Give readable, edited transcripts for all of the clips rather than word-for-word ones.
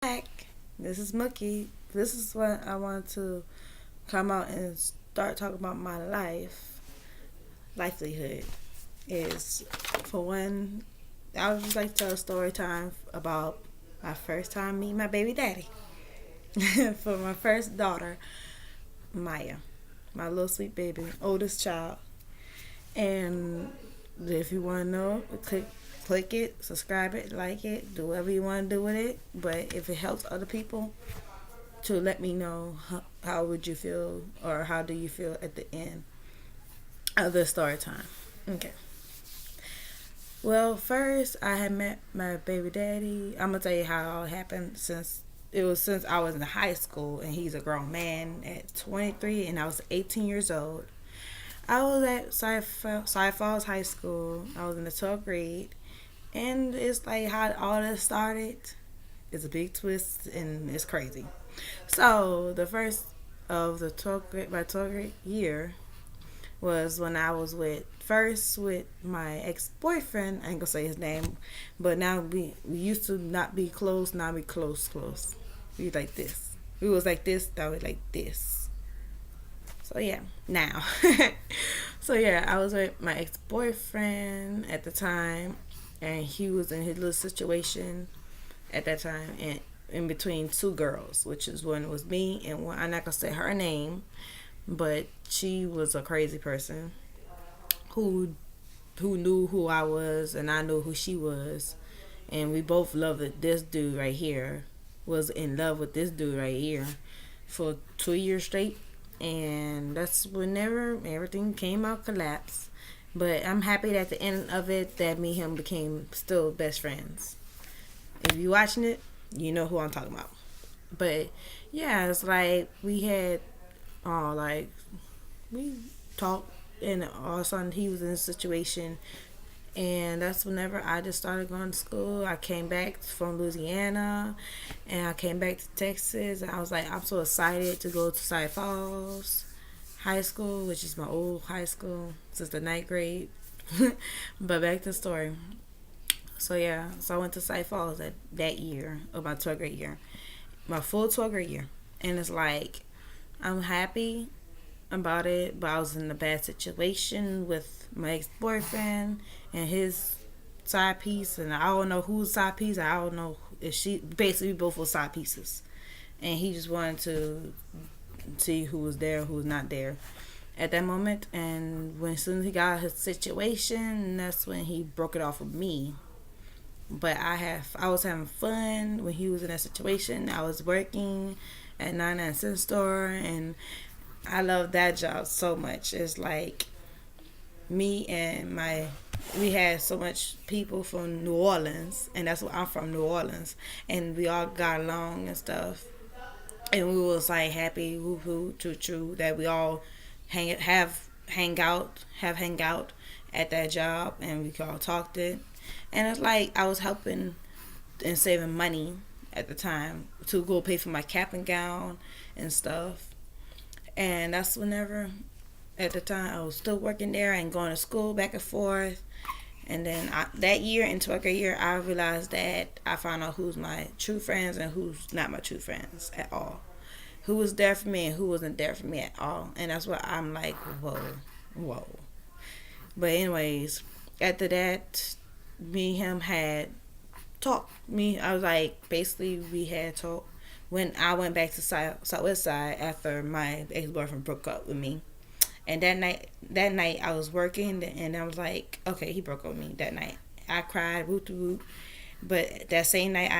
Back. This is Mookie. This is what I want to come out and start talking about my livelihood. Is for one, I would just like to tell a story time about my first time meeting my baby daddy. For my first daughter, Maya, my little sweet baby, oldest child. And if you want to know, click it, subscribe it, like it, do whatever you want to do with it. But if it helps other people, to let me know how would you feel or how do you feel at the end of the story time. Okay. Well, first I had met my baby daddy. I'm gonna tell you how it all happened since I was in high school and he's a grown man at 23 and I was 18 years old. I was at Cy Falls High School. I was in the 12th grade, and it's like how all this started. It's a big twist and it's crazy. So the first of the 12th grade, my 12th grade year was when I was with my ex boyfriend. I ain't gonna say his name, but now we used to not be close. Now we close. We like this. We was like this. Now we like this. So yeah, now. So yeah, I was with my ex boyfriend at the time, and he was in his little situation at that time, and in between two girls, which is one was me and one. I'm not gonna say her name, but she was a crazy person who knew who I was and I knew who she was, and we both loved it. This dude right here was in love with this dude right here for 2 years straight, and that's whenever everything came out collapse. But I'm happy that at the end of it that me and him became still best friends. If you watching it, you know who I'm talking about. But yeah, it's like we had like we talked, and all of a sudden he was in a situation, and that's whenever I just started going to school. I came back from Louisiana, and I came back to Texas, and I was like, I'm so excited to go to Cy Falls High School, which is my old high school since the ninth grade. But back to the story. So yeah, so I went to Cy Falls that year, of my 12th grade year, my full 12th grade year, and it's like I'm happy about it, but I was in a bad situation with my ex boyfriend and his side piece, and I don't know whose side piece. I don't know if she. Basically, we both were side pieces, and he just wanted to see who was there, who was not there at that moment. And when as soon as he got his situation, that's when he broke it off with me. But I was having fun when he was in that situation. I was working at 99-cent store, and I love that job so much. It's like me and we had so much people from New Orleans, and that's where I'm from, New Orleans, and we all got along and stuff, and we was like happy, woo hoo, choo choo, that we all hang out at that job, and we could all talked it, and it's like I was helping and saving money at the time to go pay for my cap and gown and stuff. And that's whenever, at the time, I was still working there and going to school back and forth. And then that year, in 12th grade year, I realized that I found out who's my true friends and who's not my true friends at all. Who was there for me and who wasn't there for me at all. And that's what I'm like, whoa. But anyways, after that, me and him had talked. I was like, basically, we had talked when I went back to Southwest Side after my ex-boyfriend broke up with me. And that night I was working, and I was like, okay, he broke up with me that night. I cried, whoop to whoop. But that same night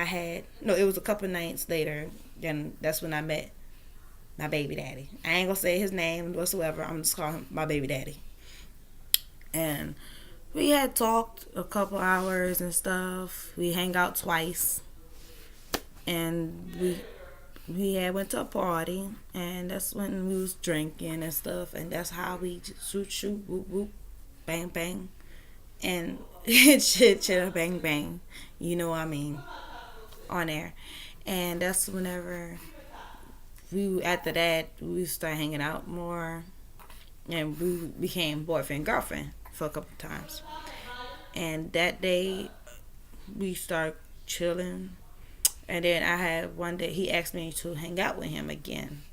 it was a couple nights later, then that's when I met my baby daddy. I ain't gonna say his name whatsoever. I'm just calling him my baby daddy. And we had talked a couple hours and stuff. We hang out twice, and we had went to a party, and that's when we was drinking and stuff, and that's how we just shoot, whoop whoop, bang bang, and chitter bang bang, you know what I mean, on there. And that's whenever after that we started hanging out more, and we became boyfriend girlfriend for a couple of times. And that day we started chilling, And then I had one day he asked me to hang out with him again,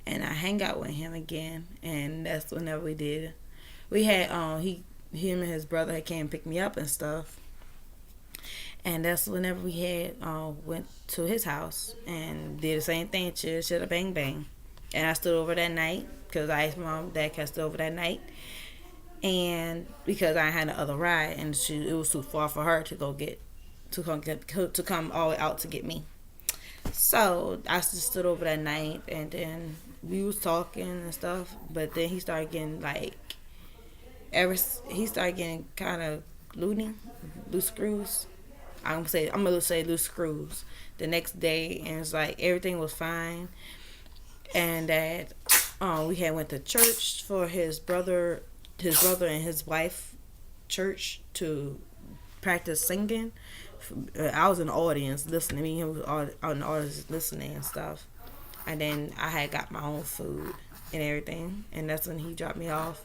and I hang out with him again, and that's whenever we did. We had him and his brother had came and picked me up and stuff, and that's whenever we had went to his house and did the same thing, chill, chill, bang, bang. And I stood over that night because I asked my mom, dad, can I stay over that night? And because I had another ride, and it was too far for her to go get to come all the way out to get me. So I just stood over that night, and then we was talking and stuff. But then he started getting he started getting kind of loony, loose screws. I'm gonna say loose screws. The next day, and it's like everything was fine, and that we had went to church for his brother and his wife church to practice singing. I was in the audience listening. Me and him was all in the audience listening and stuff. And then I had got my own food and everything. And that's when he dropped me off.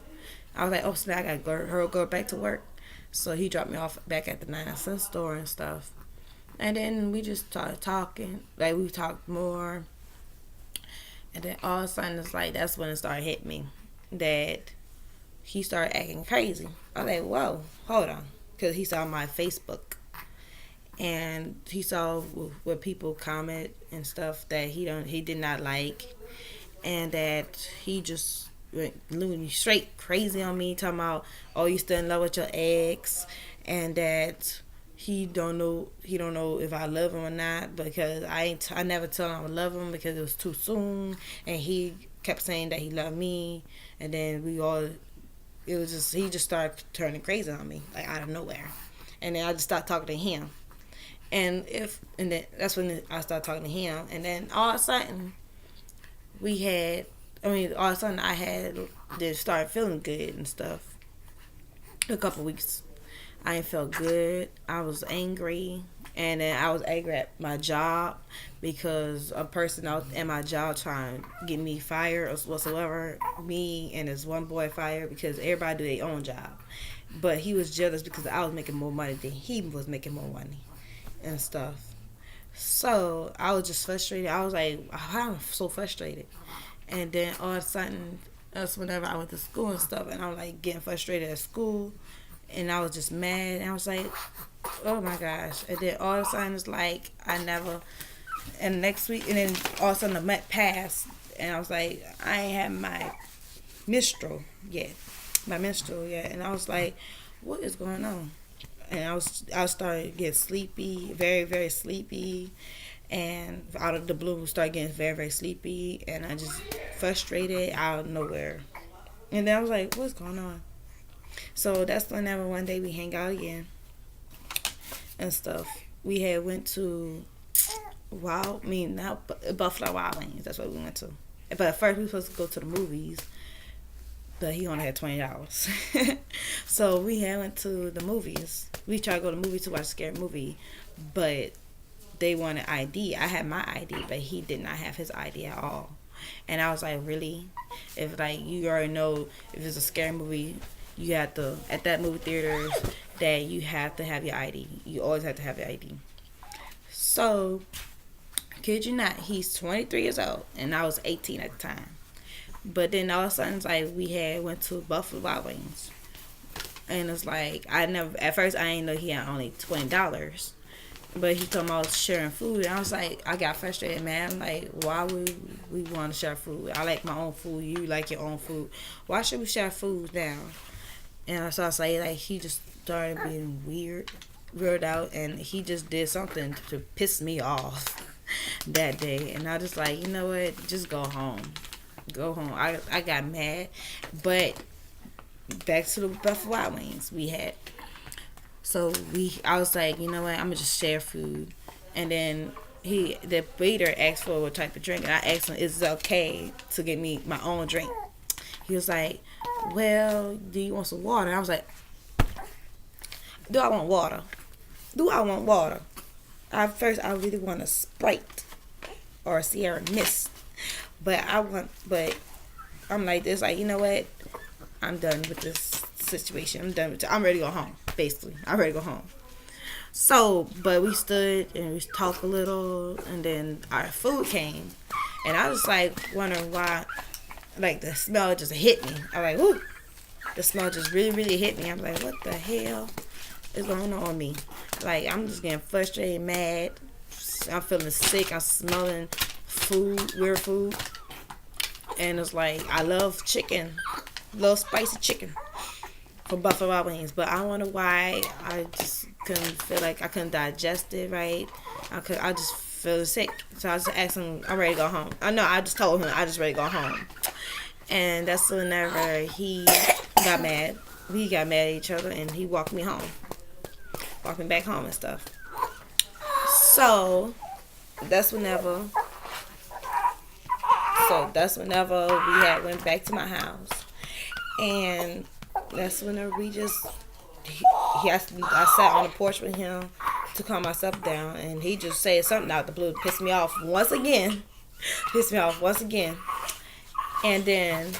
I was like, oh, snap, I gotta go back to work. So he dropped me off back at the 99-cent store and stuff. And then we just started talking. Like, we talked more. And then all of a sudden, it's like, that's when it started hitting me that he started acting crazy. I was like, whoa, hold on. Because he saw my Facebook. And he saw what people comment and stuff that he did not like. And that he just went straight crazy on me, talking about, oh, you still in love with your ex. And that he don't know if I love him or not, because I never tell him I love him because it was too soon. And he kept saying that he loved me. And then he just started turning crazy on me, like out of nowhere. And then I just started talking to him. And then that's when I started talking to him. And then all of a sudden, I had just started feeling good and stuff. A couple weeks, I ain't felt good. I was angry. And then I was angry at my job because a person out at my job trying to get me fired or whatsoever. Me and this one boy fired because everybody do their own job. But he was jealous because I was making more money than he was making more money and stuff. So I was just frustrated. I was like, I'm so frustrated. And then all of a sudden, that's whenever I went to school and stuff, and I was like getting frustrated at school, and I was just mad. And I was like, oh my gosh. And then all of a sudden, it's like and next week, and then all of a sudden the month passed, and I was like, I ain't had my menstrual yet. And I was like, what is going on? And I started getting sleepy, very, very sleepy, and out of the blue started getting very, very sleepy, and I just frustrated out of nowhere. And then I was like, what's going on? So that's whenever one day we hang out again and stuff. We had went to Buffalo Wild Wings. That's what we went to. But at first we were supposed to go to the movies, but he only had $20. So we had went to the movies. We tried to go to the movies to watch a scary movie, but they wanted ID. I had my ID, but he did not have his ID at all. And I was like, really? If you already know if it's a scary movie, you have to, at that movie theater, that you have to have your ID. You always have to have your ID. So, kid you not, he's 23 years old, and I was 18 at the time. But then all of a sudden, it's like we went to Buffalo Wild Wings. And it's like, at first I didn't know he had only $20. But he told me I was sharing food. And I was like, I got frustrated, man. Like, why would we want to share food? I like my own food. You like your own food. Why should we share food now? And so I was like, he just started being weird out. And he just did something to piss me off that day. And I just like, you know what? Just go home. Go home. I got mad. But back to the Buffalo Wild Wings we had. So I was like, you know what, I'm gonna just share food. And then the waiter asked for what type of drink, and I asked him, is it okay to get me my own drink? He was like, well, do you want some water? And I was like, do I want water? At first I really want a Sprite or a Sierra Mist. But I'm like this, like, you know what? I'm done with this situation. I'm ready to go home, basically. I'm ready to go home. So, but we stood and we talked a little, and then our food came, and I was like wondering why, like the smell just hit me. I was like, ooh, the smell just really, really hit me. I'm like, what the hell is going on with me? Like, I'm just getting frustrated, mad. I'm feeling sick. I'm smelling food, weird food, and it's like I love chicken, love spicy chicken from Buffalo Wild Wings, but I wonder why I just couldn't feel like I couldn't digest it right. I just feel sick. So I just asked him, I'm ready to go home. I know I just told him I just ready to go home. And that's whenever he got mad. We got mad at each other and he walked me home. Walked me back home and stuff. So that's whenever we had went back to my house. And that's whenever we just I sat on the porch with him to calm myself down, and he just said something out the blue to piss me off once again. And then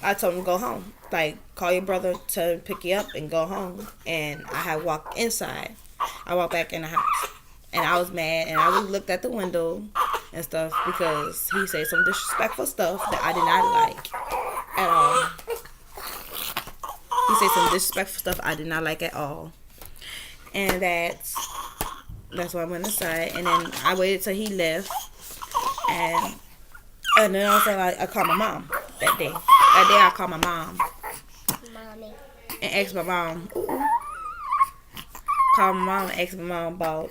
I told him to go home. Like, call your brother to pick you up and go home. And I had walked inside. I walked back in the house. And I was mad, and I looked at the window and stuff because he said some disrespectful stuff that I did not like at all. He said some disrespectful stuff I did not like at all. And that's why I went inside. And then I waited till he left. And then also I called my mom that day. That day I called my mom. Mommy. And asked my mom. Called my mom and asked my mom about.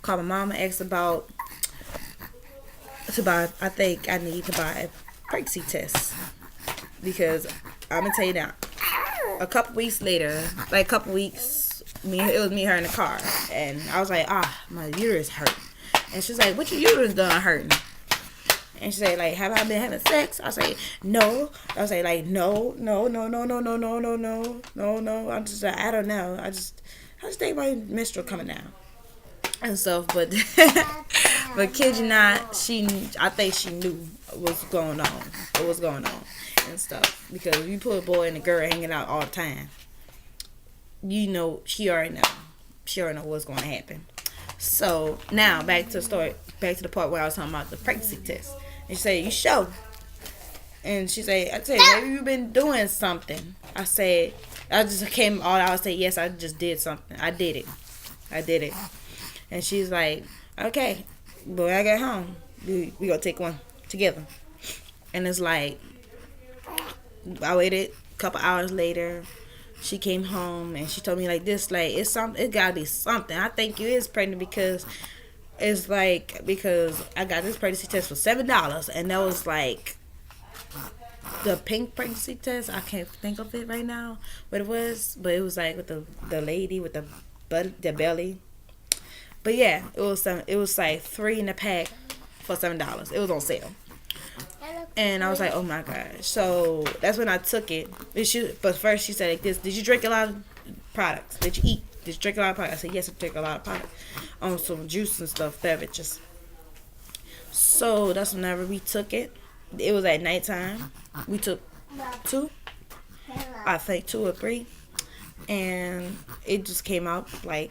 Called my mom and asked about. I think I need to buy a pregnancy test. Because I'm going to tell you now. A couple weeks later, it was me, her in the car. And I was like, my uterus hurt. And she's like, what your uterus done hurting? And she said, like, have I been having sex? I say, no. I was like, no. I'm just like, I don't know. I just think my menstrual coming down. And stuff, but kid you not, I think she knew what was going on and stuff, because if you put a boy and a girl hanging out all the time, you know she already know what's going to happen. So now back to the part where I was talking about the pregnancy test, and she said, you sure? And she said, I said, have you been doing something? I said, I just came all out. I said, yes, I just did something. I did it. And she's like, okay, but when I get home, we gonna take one together. And it's like, I waited a couple hours later. She came home and she told me like this, like, it gotta be something. I think you is pregnant because I got this pregnancy test for $7, and that was like the pink pregnancy test. I can't think of it right now what it was, but it was like with the lady with the belly. But yeah, it was like 3 in a pack for $7. It was on sale. And I was like, oh my gosh. So that's when I took it. But first she said like this, did you drink a lot of products? Did you eat? Did you drink a lot of products? I said, yes, I drink a lot of products. On some juice and stuff, beverages. So that's whenever we took it. It was at nighttime. We took 2. I think 2 or 3. And it just came out like,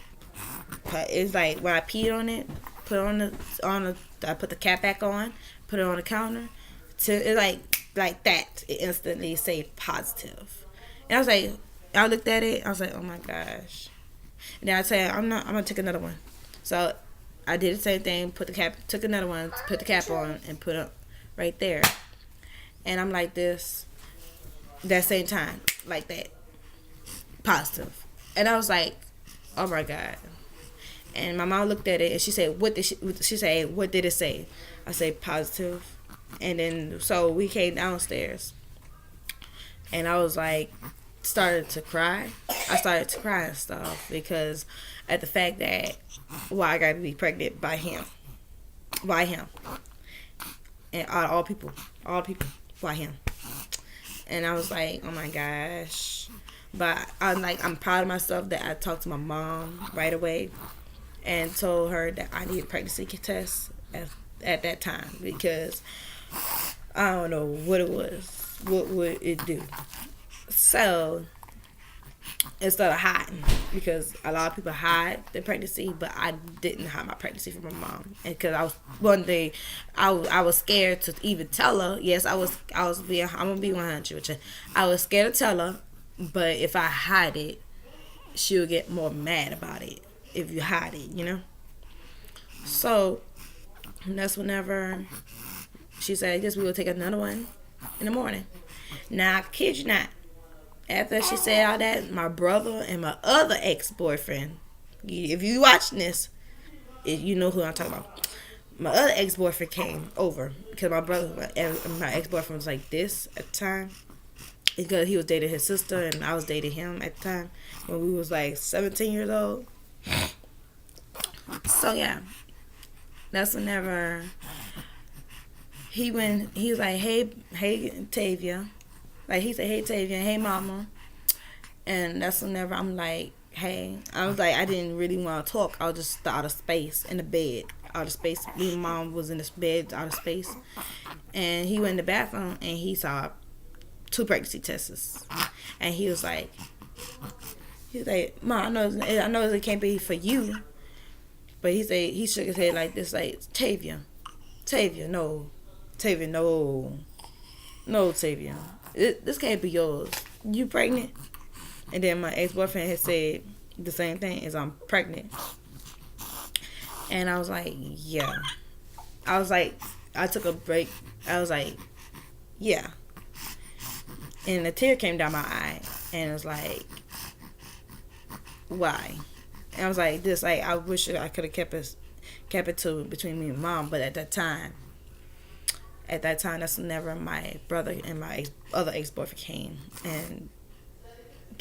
it's like when I peed on it, I put the cap back on, put it on the counter. It's like that. It instantly said positive. And I was like, I looked at it. I was like, oh my gosh. And then I said, I'm gonna take another one. So I did the same thing. Took another one, put the cap on, and put it right there. And I'm like this. That same time, like that, positive. And I was like, oh my God. And my mom looked at it and she said, what did it say? I said, positive. And then, so we came downstairs. And I was like, started to cry. I started to cry and stuff because at the fact that, I got to be pregnant by him. By him. And all people, by him. And I was like, oh my gosh. But I'm proud of myself that I talked to my mom right away and told her that I needed a pregnancy test at that time because I don't know what it was. what would it do? So instead of hiding, because a lot of people hide their pregnancy, but I didn't hide my pregnancy from my mom, and because I was one day, I was scared to even tell her. Yes, I was being, I'm gonna be 100 with you. I was scared to tell her, but if I hide it, she'll get more mad about it if you hide it, you know. So that's whenever she said, I guess we will take another one in the morning. Now I kid you not. After she said all that, my brother and my other ex-boyfriend, if you watching this, you know who I'm talking about. My other ex-boyfriend came over because my brother and my ex-boyfriend was like this at the time, because he was dating his sister and I was dating him at the time when we was like 17 years old. So yeah, that's whenever he was like, hey Tavia. Like, he said, hey, Tavia, hey, mama. And that's whenever I'm like, hey. I was like, I didn't really want to talk. I was just out of space in the bed. Out of space. Me and mom was in this bed, out of space. And he went in the bathroom, and he saw 2 pregnancy tests. And he was like, Mom, I know it can't be for you. But he shook his head like this, like, Tavia, no. Tavia, no. No, Tavia. This can't be yours. You pregnant? And then my ex-boyfriend had said the same thing, as I'm pregnant. And I was like, yeah. I took a break. I was like, yeah. And a tear came down my eye. And it was like, why? And I was like, I wish I could have kept it to between me and mom. But at that time, that's whenever my brother and my other ex-boyfriend came and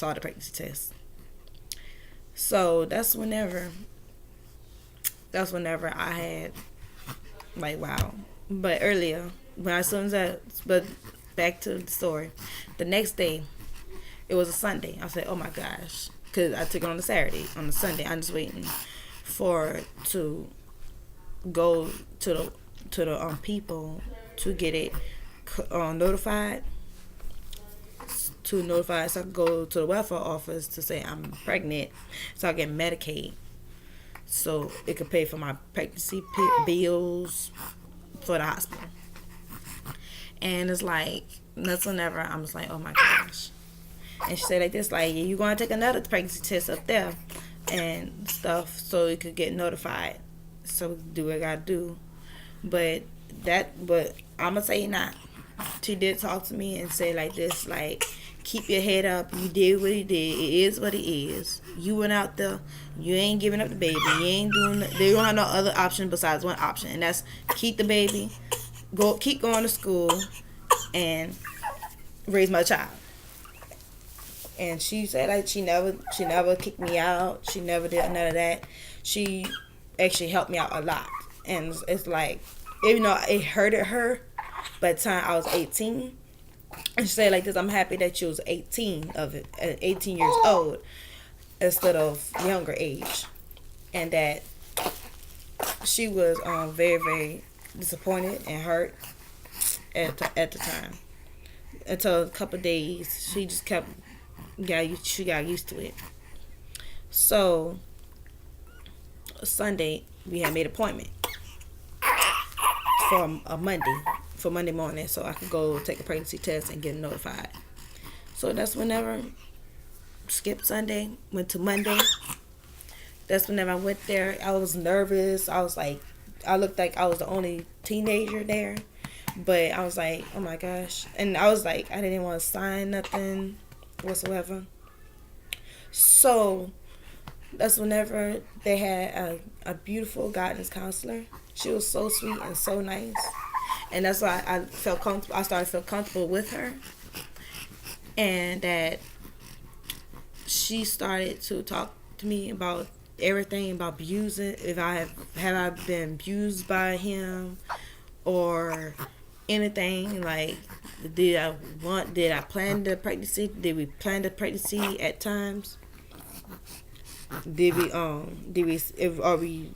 saw the pregnancy test. So that's whenever I had, like, wow. But earlier, but back to the story. The next day, it was a Sunday. I said, oh my gosh. Because I took it on a Saturday. On the Sunday, I'm just waiting to go to the people to get it notified, so I can go to the welfare office to say I'm pregnant, so I get Medicaid, so it could pay for my pregnancy bills for the hospital. And it's like, that's whenever I'm just like, oh my gosh. And she said like this, like, you're going to take another pregnancy test up there and stuff, so it could get notified, so do what I gotta do. But I'm gonna say not. She did talk to me and say like this, like, keep your head up. You did what you did. It is what it is. You went out there. You ain't giving up the baby. You ain't doing. They don't have no other option besides one option, and that's keep the baby, keep going to school, and raise my child. And she said like she never kicked me out. She never did none of that. She actually helped me out a lot. And it's like, even though it hurted her, by the time I was 18, and she said like this, I'm happy that you was 18 years old instead of younger age. And that she was very, very disappointed and hurt at the time. Until a couple of days, she just got used to it. So Sunday, we had made an appointment for Monday morning, so I could go take a pregnancy test and get notified. So that's whenever, skipped Sunday, went to Monday. That's whenever I went there. I was nervous. I looked like I was the only teenager there, but I was like, oh my gosh. And I was like, I didn't want to sign nothing whatsoever. So that's whenever they had a beautiful guidance counselor. She was so sweet and so nice, and that's why I felt comfortable. I started to feel comfortable with her, and that she started to talk to me about everything, about abusing. If I have been abused by him, or anything, like, did I plan the pregnancy? Did we plan the pregnancy at times? Are we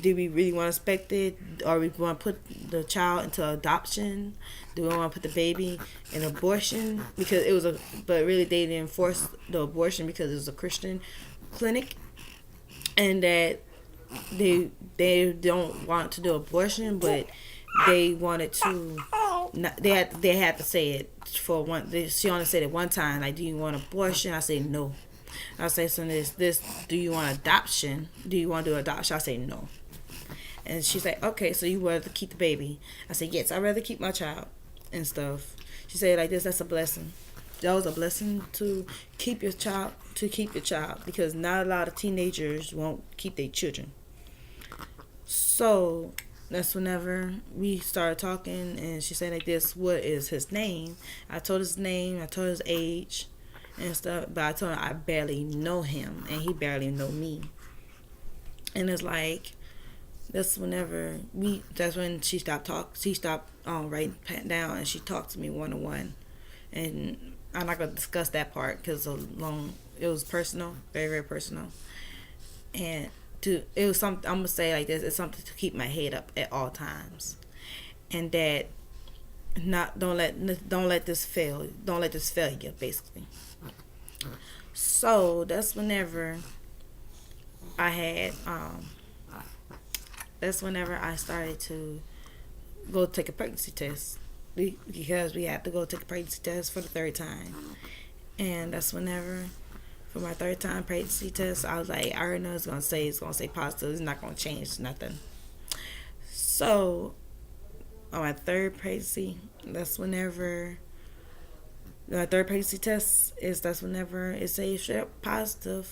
do we really want to expect it, or we want to put the child into adoption? Do we want to put the baby in abortion because it was a? But really, they didn't force the abortion because it was a Christian clinic, and that they don't want to do abortion, but they wanted to. They had to say it for one. She only said it one time. Like, do you want abortion? I say no. I say, so this. Do you want adoption? Do you want to do adoption? I say no. And she's like, okay, so you rather keep the baby? I said, yes, I'd rather keep my child and stuff. She said like this. That's a blessing. That was a blessing to keep your child. To keep your child, because not a lot of teenagers won't keep their children. So that's whenever we started talking, and she said like this, what is his name? I told his name, I told his age and stuff, but I told her I barely know him and he barely know me. And it's like, that's when she stopped writing down, and she talked to me one-on-one. And I'm not going to discuss that part because it was personal, very, very personal. And it was something, I'm gonna say like this, it's something to keep my head up at all times, and that don't let this fail you, basically. So that's whenever I started to go take a pregnancy test, because we had to go take a pregnancy test for the third time. And that's whenever, for my third time pregnancy test, I was like, I already know it's gonna say positive. It's not gonna change nothing. So on my third pregnancy, that's whenever my third pregnancy test is. That's whenever it says straight up positive.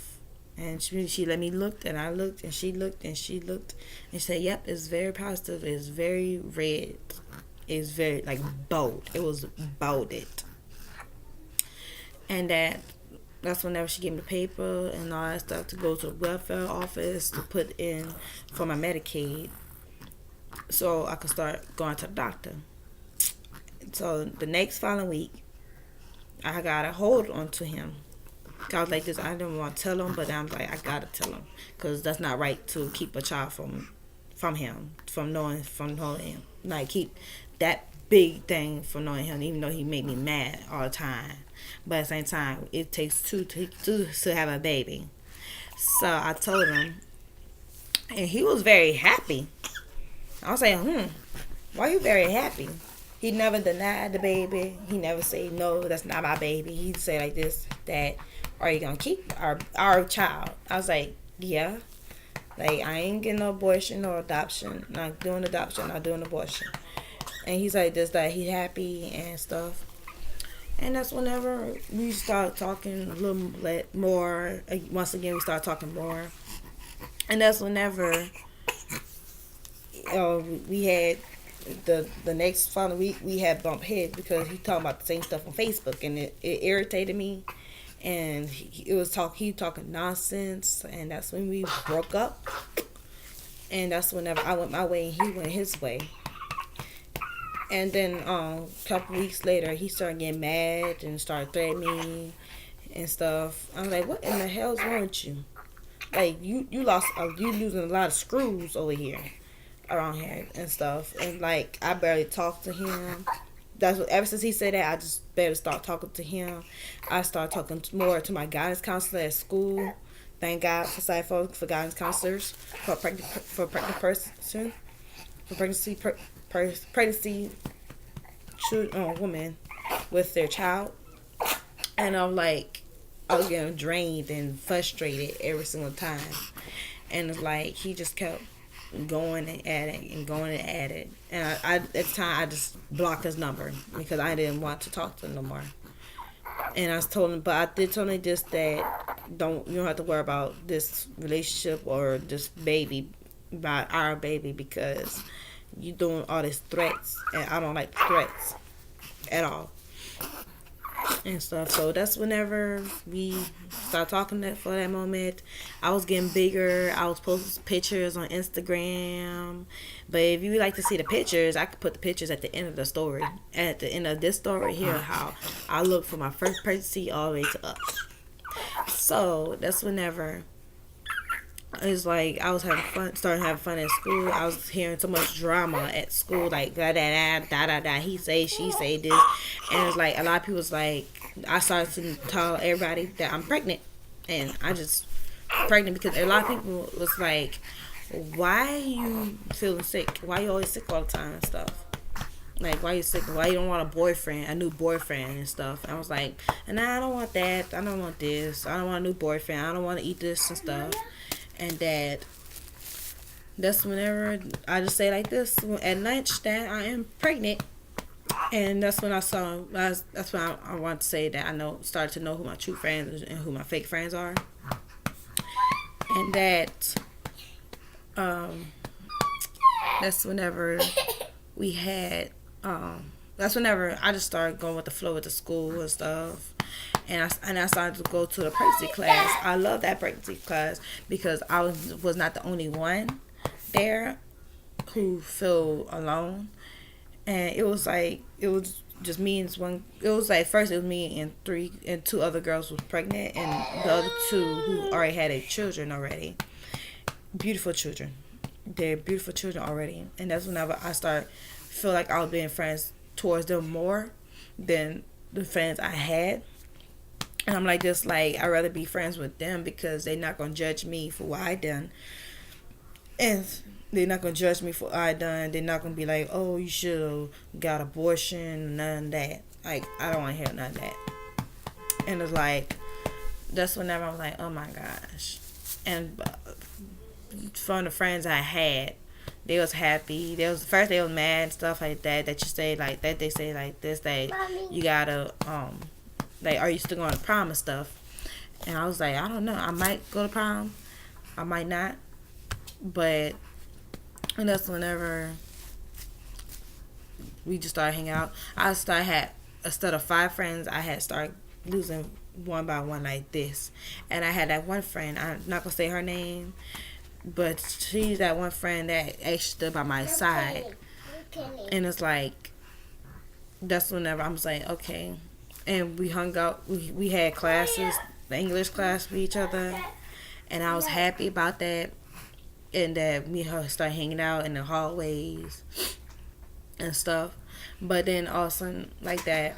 And she let me look, and I looked, and she looked, and she looked, and she said, "Yep, it's very positive. It's very red. It's very like bold. It was bolded." And that's whenever she gave me the paper and all that stuff to go to the welfare office to put in for my Medicaid, so I could start going to the doctor. So the next following week, I got a hold onto him. I was like this. I didn't want to tell him, but I'm like, I gotta tell him, because that's not right to keep a child from him, from knowing him. Like, keep that big thing from knowing him, even though he made me mad all the time. But at the same time, it takes two to have a baby. So I told him, and he was very happy. I was like, why are you very happy? He never denied the baby. He never said, no, that's not my baby. He'd say like this, that, are you going to keep our child? I was like, yeah. Like, I ain't getting no abortion or adoption. Not doing adoption, not doing abortion. And he's like this, that he happy and stuff. And that's whenever we start talking a little more. Once again, we start talking more. And that's whenever we had the next following week, we had bump heads, because he talking about the same stuff on Facebook, and it irritated me. And he talking nonsense, and that's when we broke up. And that's whenever I went my way and he went his way. And then a couple weeks later, he started getting mad and started threatening me and stuff. I'm like, what in the hell's wrong with you? Like, you losing a lot of screws over here, around here and stuff. And like, I barely talk to him. Ever since he said that, I just better start talking to him. I started talking more to my guidance counselor at school. Thank God for guidance counselors for pregnancy women with their child. And I'm like, I was getting drained and frustrated every single time. And it's like, he just kept going and at it. And I at the time, I just blocked his number because I didn't want to talk to him no more. And I told him, but I did tell him just that you don't have to worry about this relationship or this baby, about our baby, because you doing all these threats, and I don't like threats at all and stuff. So that's whenever we started talking for that moment. I was getting bigger. I was posting pictures on Instagram. But if you would like to see the pictures, I could put the pictures at the end of the story. At the end of this story here, how I look from my first pregnancy all the way to up. So that's whenever It's like I was having fun, starting having fun at school. I was hearing so much drama at school, like da da da da da da. He say, she say this, and it's like a lot of people's like. I started to tell everybody that I'm pregnant, and I just pregnant because a lot of people was like, "Why you feeling sick? Why you always sick all the time and stuff? Like, why you sick? Why you don't want a boyfriend, a new boyfriend and stuff?" And I was like, "Nah, I don't want that. I don't want this. I don't want a new boyfriend. I don't want to eat this and stuff." And that's whenever I just say like this at lunch that I am pregnant, and that's when I saw. That's when I want to say that I started to know who my true friends and who my fake friends are, and um, that's whenever we had. That's whenever I just started going with the flow with the school and stuff. And I started to go to the pregnancy class. I love that pregnancy class because I was not the only one there who feel alone, and it was just me and one. It was like first it was me and two other girls was pregnant, and the other two who already had their children already, beautiful children. They're beautiful children already, and that's whenever I start feel like I was being friends towards them more than the friends I had. And I'm like this, like I'd rather be friends with them because they're not gonna judge me for what I done, and they're not gonna judge me for what I done. They're not gonna be like, "Oh, you should have got abortion," none of that. Like I don't want to hear none of that. And it's like that's whenever I'm like, "Oh my gosh," and from the friends I had, they was happy. They was first they was mad and stuff like that. That you say like that. They say like this. That you gotta like, are you still going to prom and stuff? And I was like, I don't know. I might go to prom. I might not. But, and that's whenever we just started hanging out. Instead of 5 friends, I had started losing one by one like this. And I had that one friend, I'm not going to say her name, but she's that one friend that actually stood by my side. And it's like, that's whenever I was like, okay. And we hung out. We had classes, the English class with each other, and I was happy about that. And that me and her started hanging out in the hallways and stuff. But then all of a sudden, like that,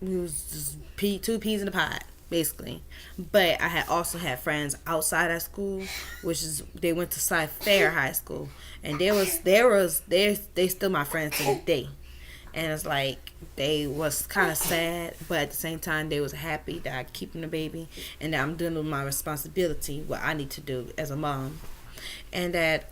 we was just two peas in the pod, basically. But I had also had friends outside of school, which is they went to Cy Fair High School, and they still my friends to this day. And it's like they was kind of sad, but at the same time they was happy that I keeping the baby and that I'm doing with my responsibility, what I need to do as a mom. And that's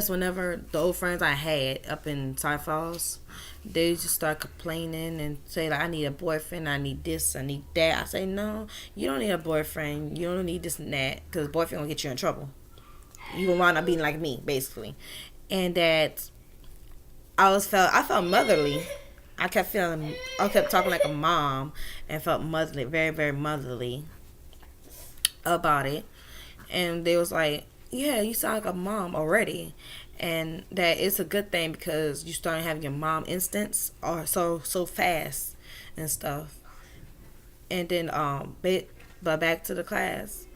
whenever the old friends I had up in Cy Falls, they just start complaining and say like, I need a boyfriend, I need this, I need that. I say, no, you don't need a boyfriend, you don't need this and that, because boyfriend will get you in trouble. You will wind up being like me, basically. And that I felt motherly. I kept talking like a mom and felt motherly, very, very motherly about it. And they was like, yeah, you sound like a mom already. And that it's a good thing because you start having your mom instincts or so fast and stuff. And then but back to the class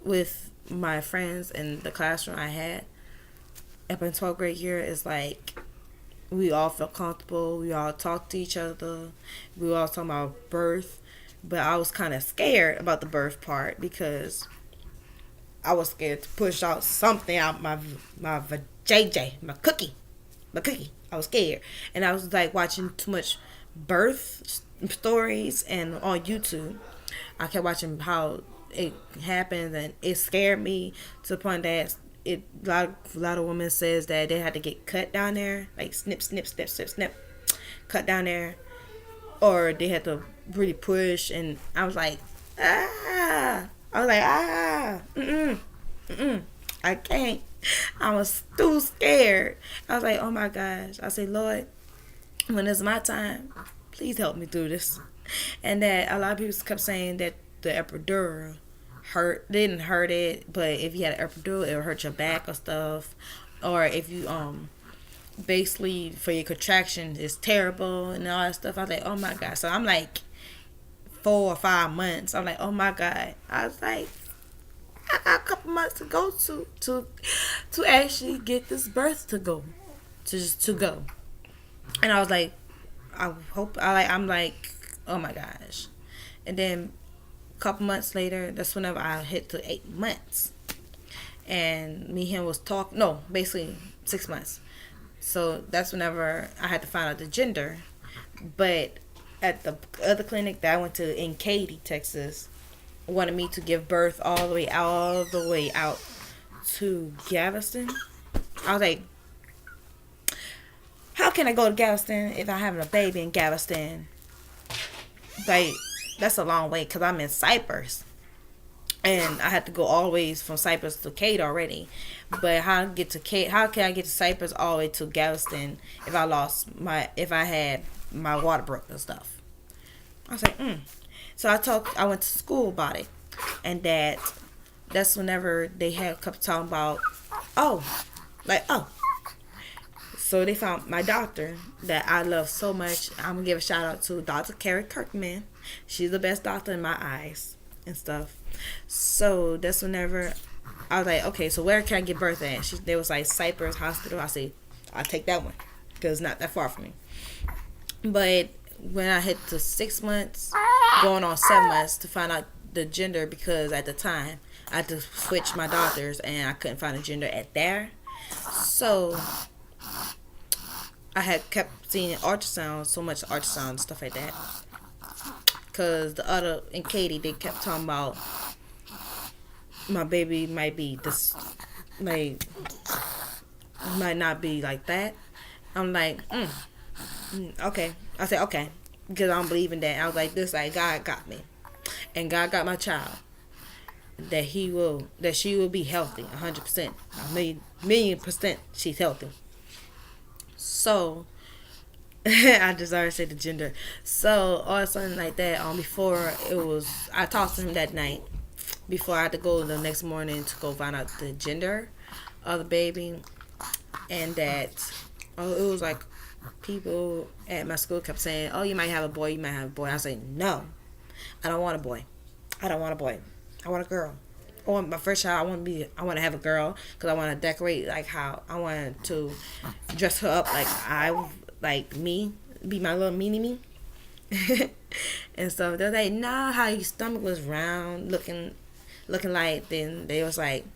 with my friends in the classroom I had up in 12th grade year is like we all felt comfortable. We all talked to each other. We were all talking about birth. But I was kind of scared about the birth part because I was scared to push out something out my JJ, my cookie. I was scared. And I was like watching too much birth stories and on YouTube. I kept watching how it happens and it scared me to the point that a lot of women says that they had to get cut down there, like snip, cut down there, or they had to really push. And I was like, I can't. I was too scared. I was like, oh my gosh. I said, Lord, when it's my time, please help me through this. And that a lot of people kept saying that the epidural didn't hurt it, but if you had an epidural, it would hurt your back or stuff. Or if you basically for your contraction it's terrible and all that stuff. I was like, oh my God. So I'm like 4 or 5 months. I'm like, oh my God. I was like, I got a couple months to go to actually get this birth to go to go. And I was like, I hope I'm like, oh my gosh. And then a couple months later, that's whenever I hit to 8 months. And me and him was talking, no, basically 6 months. So that's whenever I had to find out the gender. But at the other clinic that I went to in Katy, Texas, wanted me to give birth all the way out to Galveston. I was like, how can I go to Galveston if I'm having a baby in Galveston? Like, that's a long way because I'm in Cyprus. And I had to go all the way from Cyprus to Katy already. But how can I get to Cyprus all the way to Galveston if if I had my water broke and stuff? I was like, So I went to school about it. And that's whenever they had kept talking about, oh. So they found my doctor that I love so much. I'm going to give a shout out to Dr. Carrie Kirkman. She's the best doctor in my eyes and stuff. So that's whenever I was like, okay, so where can I give birth at? They was like, Cypress Hospital. I said, I'll take that one because it's not that far from me. But when I hit to 6 months, going on 7 months to find out the gender, because at the time I had to switch my doctors and I couldn't find a gender at there. So I had kept seeing ultrasound, so much ultrasound and stuff like that. Because the other, in Katy, they kept talking about my baby might be this, might not be like that. I'm like, okay. I said, okay. Because I don't believe in that. I was like, like, God got me. And God got my child. That she will be healthy, 100%. A million percent she's healthy. So, I just already said the gender. So, or something like that. Before I talked to him that night. Before I had to go the next morning to go find out the gender of the baby. And that, it was like, people at my school kept saying, oh, you might have a boy, you might have a boy. I was like, no, I don't want a boy. I don't want a boy. I want a girl. I want my first child. I want to have a girl because I want to decorate like how I want to dress her up like me, be my little mini me. And so they're like, nah, how your stomach was round, looking like. Then they was like,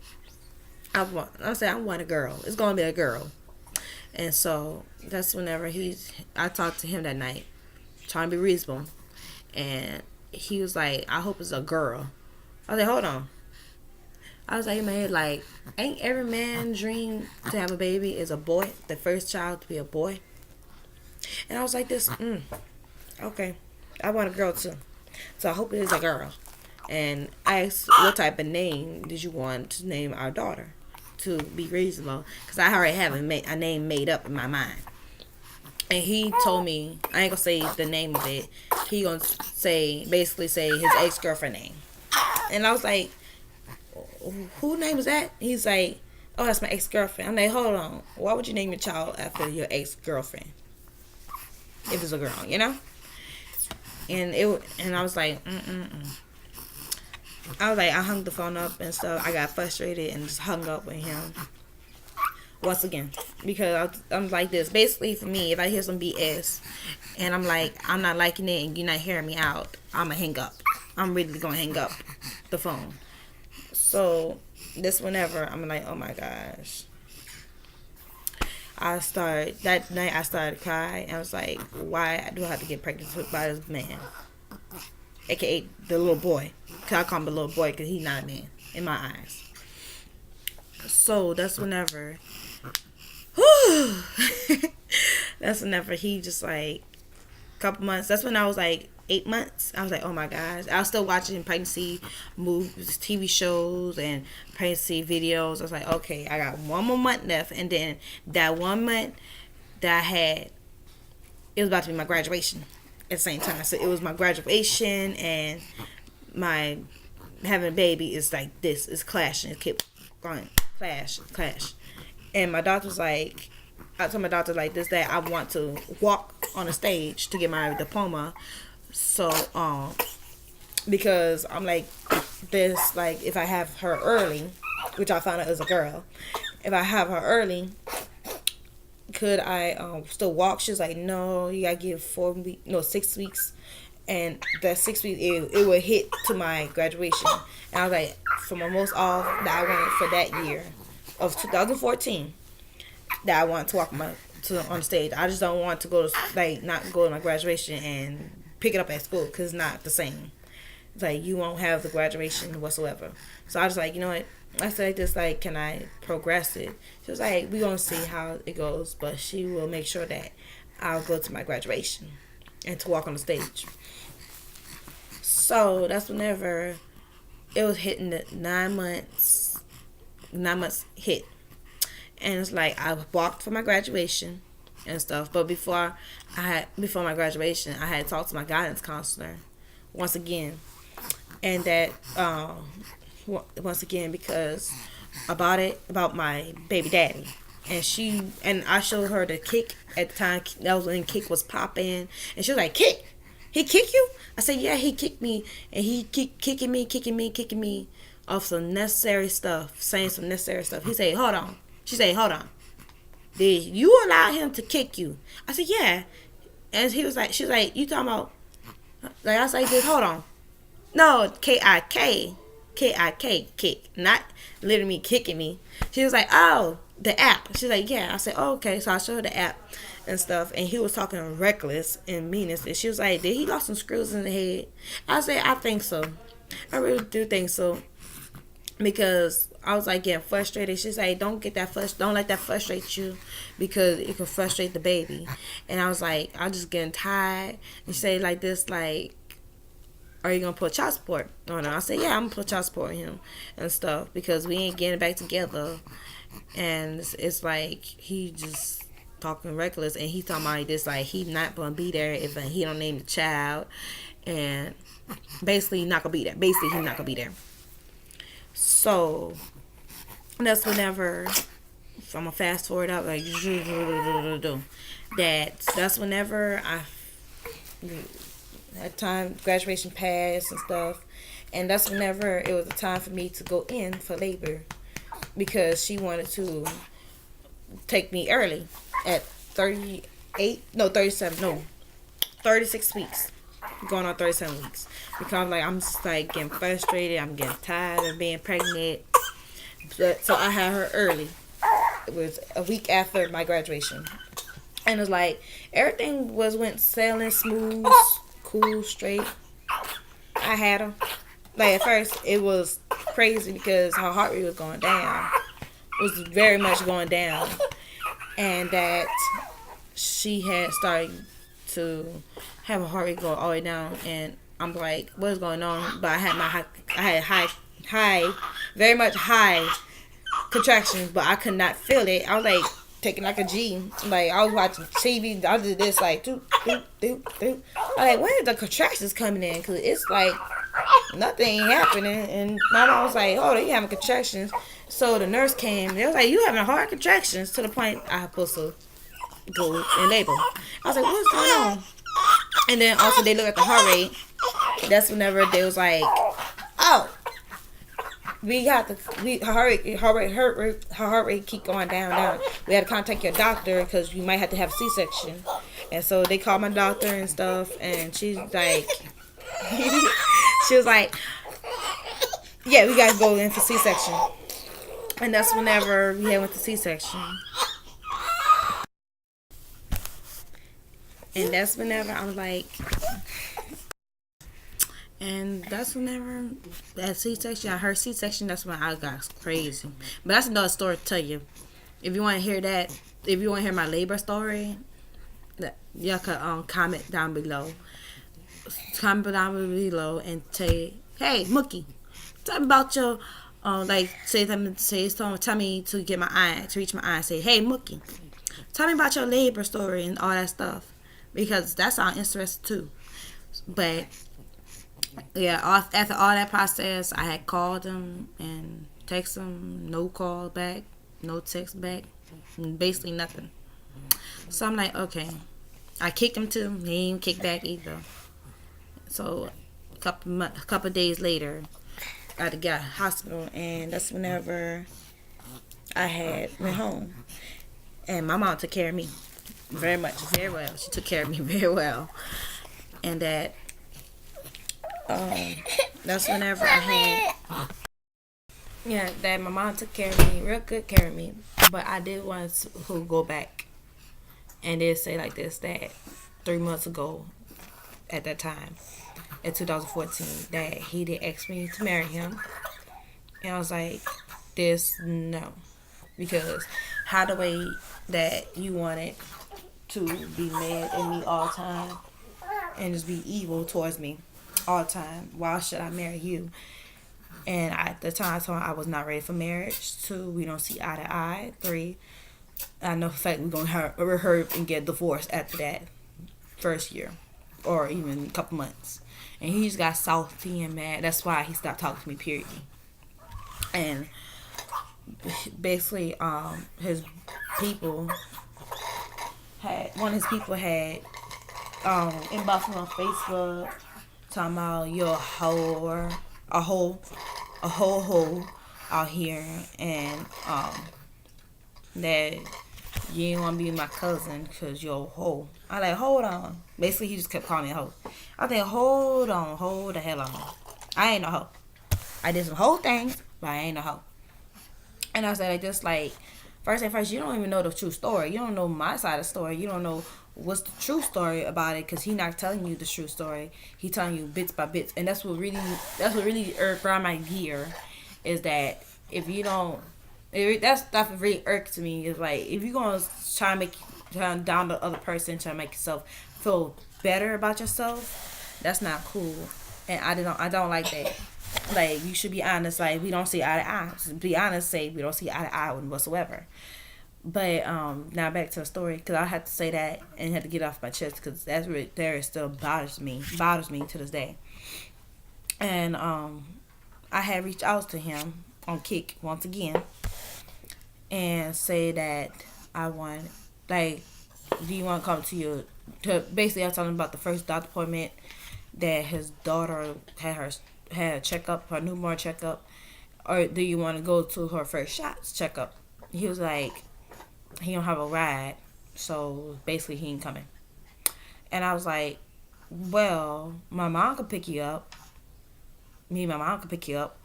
I want a girl. It's gonna be a girl. And so that's whenever I talked to him that night, trying to be reasonable, and he was like, I hope it's a girl. I was like, hold on. I was like, in my head, like, ain't every man's dream to have a baby is a boy, the first child to be a boy? And I was like okay, I want a girl too. So I hope it is a girl. And I asked, what type of name did you want to name our daughter? To be reasonable, because I already have a name made up in my mind. And he told me, I ain't gonna say the name of it. He gonna basically say his ex-girlfriend name. And I was like, who name is that? He's like, oh, that's my ex-girlfriend. I'm like, hold on, why would you name your child after your ex-girlfriend if it's a girl, you know? And I was like, I hung the phone up and stuff. I got frustrated and just hung up with him once again, because I'm like this. Basically, for me, if I hear some BS and I'm like, I'm not liking it and you're not hearing me out, I'm gonna hang up. I'm really gonna hang up the phone. So this whenever I'm like, oh my gosh. That night I started crying. I was like, why do I have to get pregnant by this man? AKA the little boy. Cause I call him a little boy because he's not a man in my eyes. So that's whenever he just like a couple months. That's when I was like 8 months. I was like, oh my gosh. I was still watching pregnancy movies, TV shows, and pregnancy videos. I was like, okay, I got 1 more month left. And then that 1 month that I had, it was about to be my graduation at the same time. So it was my graduation and my having a baby is like this. It's clashing. It kept going. Clash. And my doctor was like, I told my doctor like this, that I want to walk on a stage to get my diploma. So, because I'm like, this, like, if I have her early, which I found out is a girl, if I have her early, could I still walk? She was like, no, you gotta give 4 weeks, no, 6 weeks, and that 6 weeks it would hit to my graduation. And I was like, for my most off that I wanted for that year of 2014, that I wanted to walk on stage. I just don't want to go to, like, not go to my graduation and pick it up at school, because it's not the same. It's like you won't have the graduation whatsoever. So I was like, you know what? I said this, like, can I progress it? She was like, we gonna see how it goes, but she will make sure that I'll go to my graduation and to walk on the stage. So that's whenever it was hitting the 9 months. 9 months hit, and it's like I walked for my graduation and stuff. But before my graduation, I had talked to my guidance counselor once again, and that once again because about my baby daddy, and I showed her the kick at the time. That was when kick was popping, and she was like, "Kick? He kick you?" I said, "Yeah, he kicked me, and he kicking me off some necessary stuff, saying some necessary stuff." He said, "Hold on." She said, "Hold on. Did you allow him to kick you?" I said, "Yeah." And she was like, "You talking about?" Like, I was like, "This, hold on. No, K-I-K, kick, not literally kicking me." She was like, "Oh, the app." She's like, "Yeah." I said, "Oh, okay." So I showed her the app and stuff, and he was talking reckless and meanness. And she was like, "Did he got some screws in the head?" I said, "I think so. I really do think so." Because I was like getting frustrated. She's like, don't let that frustrate you, because it can frustrate the baby. And I was like, I'm just getting tired. And she said like this, like, are you gonna put child support on him? I said, yeah, I'm gonna put child support on him and stuff, because we ain't getting back together. And it's like he just talking reckless, and he talking about this, like, he not gonna be there if he don't name the child, and basically he's not gonna be there. So that's whenever, so I'm gonna fast forward out, like, that's whenever that time graduation passed and stuff, and that's whenever it was a time for me to go in for labor, because she wanted to take me early at 36 weeks, going on 37 weeks, because like I'm just like getting frustrated, I'm getting tired of being pregnant. So I had her early. It was a week after my graduation, and it was like everything went sailing smooth, cool, straight. I had her. Like, at first it was crazy because her heart rate was going down. It was very much going down, and that she had started to have a heart rate go all the way down, and I'm like, what's going on? But I had high, very much high contractions, but I could not feel it. I was like taking like a G. Like, I was watching TV. I did this like doop doop doop doop. I was like, when are the contractions coming in? Cause it's like nothing happening. And my mom was like, oh, you having contractions. So the nurse came. They was like, you having hard contractions, to the point I was supposed to go in labor. I was like, what's going on? And then also they look at the heart rate. That's whenever they was like, oh, her heart rate keep going down. We had to contact your doctor because you might have to have C-section. And so they called my doctor and stuff, and she's like, she was like, yeah, we gotta go in for C-section. And that's whenever we went to C-section. And that's whenever I was like, and that's whenever that C-section, I heard C-section, that's when I got crazy. But that's another story to tell you. If you want to hear that, if you want to hear my labor story, y'all can comment down below. Comment down below and say, hey, Mookie, tell me about your, tell me to get my eye, to reach my eye. Say, hey, Mookie, tell me about your labor story and all that stuff. Because that's all interesting too. But yeah, after all that process, I had called him and texted him, no call back, no text back, basically nothing. So I'm like, okay. I kicked him too. He didn't kick back either. So a couple days later, I had to get out of the hospital, and that's whenever I had went home. And my mom took care of me very much, very well. She took care of me very well. And um, that's whenever I had, yeah, that my mom took care of me, real good care of me. But I did want to go back and did say like this, that 3 months ago, at that time, in 2014, that he did ask me to marry him. And I was like, this, no. Because how the way that you wanted to be mad at me all the time and just be evil towards me all the time, why should I marry you? And at the time, I told him I was not ready for marriage. 2, we don't see eye to eye. 3, I know for a fact we're going to hurt and get divorced after that first year or even a couple months. And he just got salty and mad. That's why he stopped talking to me, period. And basically, his people one of his people had inboxed me on Facebook talking about you're a whore, a whole out here, and that you ain't want to be my cousin because you're a hoe. I like, hold on. Basically, he just kept calling me a hoe. I think, hold on, hold the hell on. I ain't no hoe. I did some whole things, but I ain't no hoe. And I said, like, just like, first and first, you don't even know the true story. You don't know my side of the story. You don't know what's the true story about it, because he not telling you the true story. He telling you bits by bits, and that's what really grind my gear, is that if you don't, that stuff really irks me. Is like, if you're gonna try to down the other person, try to make yourself feel better about yourself, that's not cool. And I don't like that. Like, you should be honest. Like, we don't see eye to eye. Just be honest. Say we don't see eye to eye whatsoever. But now back to the story, because I had to say that and had to get off my chest, because that's really there still bothers me to this day. And I had reached out to him on Kick once again and say that I want, like, do you want to come to basically I was talking about the first doctor appointment that his daughter had a checkup, her newborn checkup, or do you want to go to her first shots checkup? He was like, he don't have a ride, so basically he ain't coming. And I was like, well, my mom could pick you up. Me and my mom could pick you up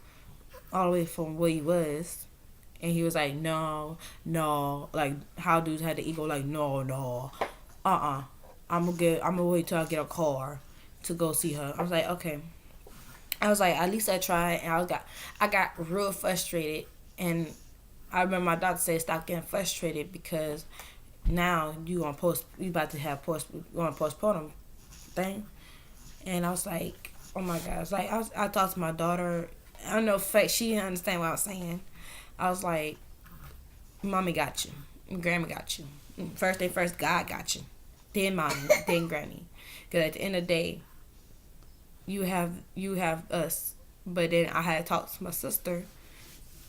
all the way from where you was. And he was like, no, like, how dudes had the ego, like, no, I'm gonna wait till I get a car to go see her. I was like, okay. I was like, at least I tried, and I got real frustrated, and I remember my doctor said stop getting frustrated, because now you about to postpone them thing. And I was like, oh my God. It's like, I talked to my daughter. I don't know if she didn't understand what I was saying. I was like, mommy got you, grandma got you. First thing first, God got you, then mommy, then granny. Because at the end of the day, you have us. But then I had talked to my sister,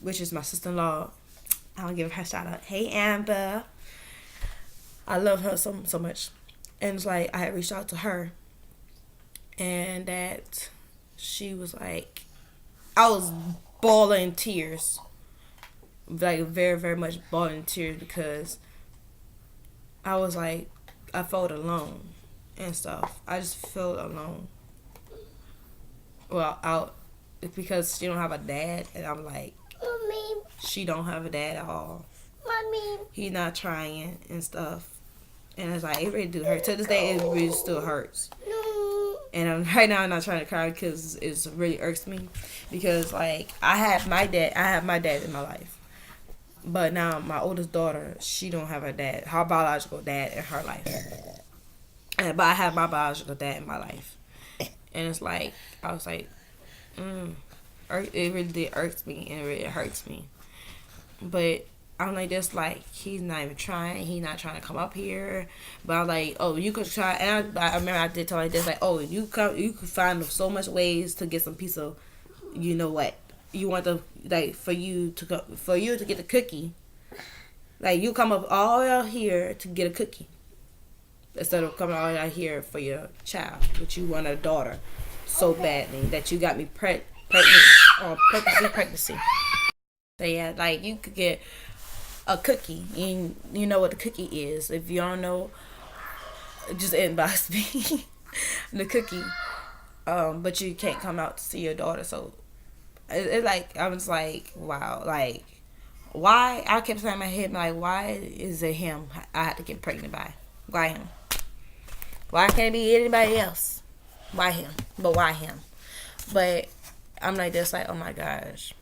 which is my sister-in-law. I'll give her a shout out. Hey, Amber. I love her so much. And it's like, I had reached out to her, and that she was like, I was bawling tears, like very, very much bawling tears, because I was like, I felt alone and stuff. I just felt alone. Well, because she don't have a dad, and I'm like, Mommy, she don't have a dad at all. Mommy, he's not trying and stuff, and it's like, it really do hurt. To this day, it really still hurts. No. And right now, I'm not trying to cry because it really irks me, because like I have my dad in my life, but now my oldest daughter, she don't have her biological dad in her life, but I have my biological dad in my life. And it's like, I was like, it really irks me, and it really hurts me. But I'm like, just like, he's not even trying. He's not trying to come up here. But I'm like, oh, you could try. And I remember I did tell her this, like, oh, you could find so much ways to get some piece of, you know what, you want to, like, for you to get a cookie. Like, you come up all out here to get a cookie, instead of coming all out here for your child, but you want a daughter so badly that you got me pregnant or pregnancy. So yeah, like you could get a cookie, and you know what the cookie is. If you don't know, just inbox me the cookie. But you can't come out to see your daughter. So it like I was like, wow, like why? I kept saying in my head like, why is it him? I had to get pregnant by. Why him? Why can't it be anybody else? Why him? But why him? But I'm like this, like, oh my gosh,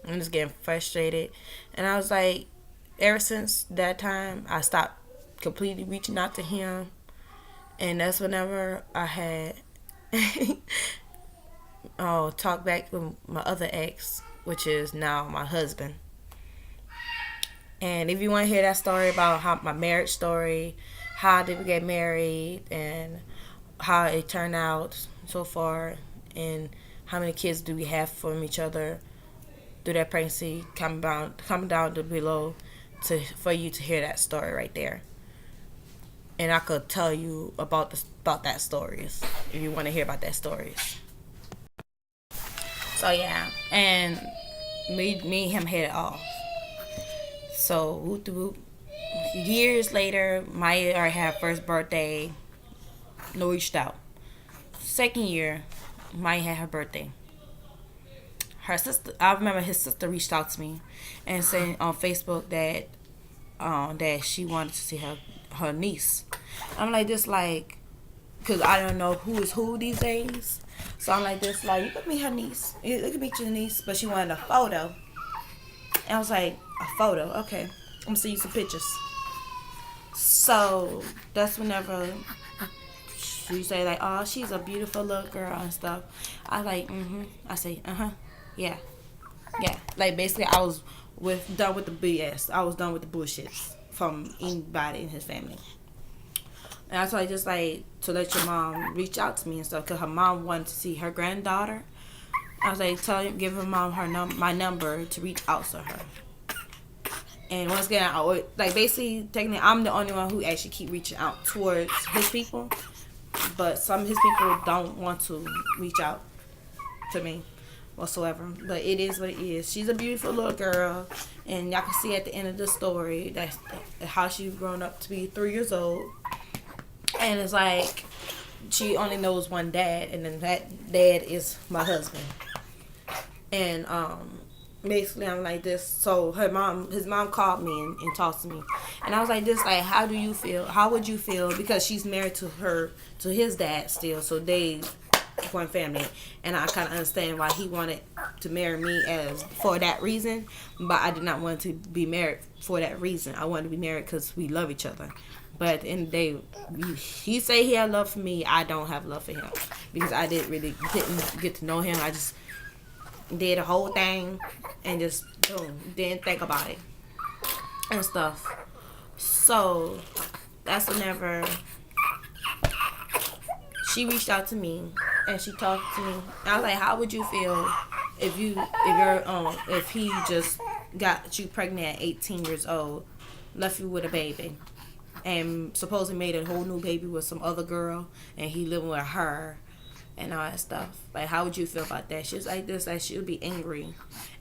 I'm just getting frustrated. And I was like, ever since that time, I stopped completely reaching out to him. And that's whenever I had talk back with my other ex, which is now my husband. And if you want to hear that story about how my marriage story, how did we get married, and how it turned out so far, and how many kids do we have from each other through that pregnancy, comment down to below for you to hear that story right there. And I could tell you about that stories if you want to hear about that stories. So yeah, and me and him hit it off. So whoop de whoop. Years later, Maya already had first birthday. No reached out. Second year, Maya had her birthday. Her sister, I remember his sister reached out to me and saying on Facebook that she wanted to see her niece. I'm like this, like, cause I don't know who is who these days. So I'm like this, like, you could meet her niece. You could meet your niece, but she wanted a photo. And I was like, a photo, okay. I'm gonna see you some pictures. So that's whenever she say like, oh, she's a beautiful little girl and stuff. I like, I say, yeah. Like basically, I was done with the BS. I was done with the bullshit from anybody in his family. And I told her just like to let your mom reach out to me and stuff, cause her mom wanted to see her granddaughter. I was like, give her mom my number to reach out to her. And once again, like basically, technically, I'm the only one who actually keep reaching out towards his people, but some of his people don't want to reach out to me whatsoever. But it is what it is. She's a beautiful little girl, and y'all can see at the end of the story that's how she's grown up to be 3 years old. And it's like she only knows one dad, and then that dad is my husband. And basically I'm like this. So his mom called me and talked to me, and I was like this, like, how do you feel? How would you feel? Because she's married to his dad still, so they one family, and I kind of understand why he wanted to marry me for that reason, but I did not want to be married for that reason. I wanted to be married because we love each other. But at the end of the day, he say he had love for me. I don't have love for him because I didn't get to know him. I just did the whole thing and just boom, didn't think about it and stuff. So that's whenever she reached out to me and she talked to me. I was like, how would you feel if he just got you pregnant at 18 years old, left you with a baby, and supposedly made a whole new baby with some other girl, and he living with her and all that stuff? Like, how would you feel about that? She was like this, like she would be angry,